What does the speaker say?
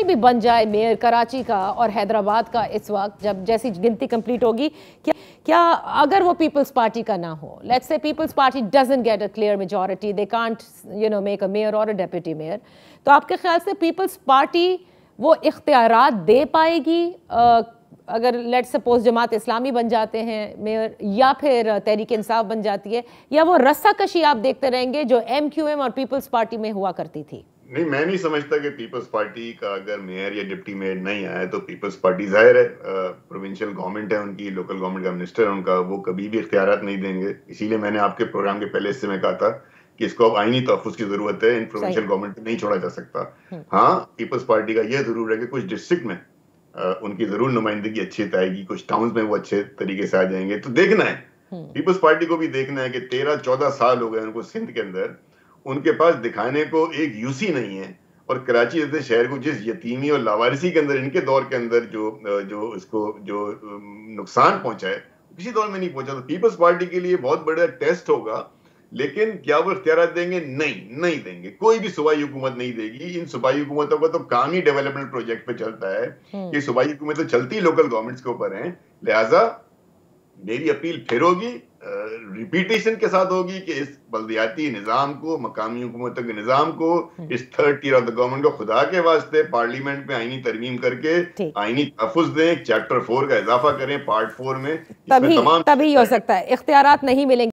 कोई भी बन जाए मेयर कराची का और हैदराबाद का इस वक्त जब जैसी गिनती कंप्लीट होगी, क्या अगर वो पीपल्स पार्टी का ना हो, let's say peoples party doesn't get a clear majority, they can't make a mayor or a deputy mayor, तो आपके ख्याल से पीपल्स पार्टी वो इख्तियारात दे पाएगी अगर लेट्स सपोज जमात इस्लामी बन जाते हैं मेयर या फिर तहरीक इंसाफ बन जाती है, या वो रस्साकशी आप देखते रहेंगे जो MQM और पीपल्स पार्टी में हुआ करती थी? नहीं, मैं नहीं समझता कि पीपल्स पार्टी का अगर मेयर या डिप्टी मेयर नहीं आया तो पीपल्स पार्टी, जाहिर है प्रोविंशियल गवर्नमेंट है उनकी, लोकल गवर्नमेंट का मिनिस्टर है उनका, वो कभी भी इख्तियारात नहीं देंगे। इसीलिए मैंने आपके प्रोग्राम के पहले हिस्से में कहा था कि इसको अब आईनी तहफ़्फ़ुज़ की जरूरत है, इन प्रोविंशियल गवर्नमेंट को नहीं छोड़ा जा सकता। हाँ, पीपल्स पार्टी का यह जरूर है कि कुछ डिस्ट्रिक्ट में उनकी जरूर नुमाइंदगी अच्छी आएगी, कुछ टाउन्स में वो अच्छे तरीके से आ जाएंगे। तो देखना है, पीपल्स पार्टी को भी देखना है कि 13-14 साल हो गए उनको सिंध के अंदर, उनके पास दिखाने को एक यूसी नहीं है। और कराची जैसे शहर को जिस यतीमी और लावारिसी के अंदर इनके दौर के अंदर जो नुकसान पहुंचा है, किसी दौर में नहीं पहुंचा। तो पीपल्स पार्टी के लिए बहुत बड़ा टेस्ट होगा, लेकिन क्या वो इख्तियार देंगे? नहीं देंगे। कोई भी सूबाई हुकूमत नहीं देगी। इन सूबाई हुकूमतों का तो काम ही डेवलपमेंट प्रोजेक्ट पे चलता है। ये सूबाई हुकूमत तो चलती लोकल गवर्नमेंट्स के ऊपर है। लिहाजा मेरी अपील फिर होगी, रिपीटेशन के साथ होगी कि इस बल्दियाती निज़ाम को, मकामी हुकूमतों के निज़ाम को, इस third tier of the government को खुदा के वास्ते पार्लियामेंट में आईनी तरमीम करके आईनी तहफ़्फ़ुज़ दें, चैप्टर 4 का इजाफा करें पार्ट 4 में। तभी हो सकता है, इख्तियारात नहीं मिलेंगे।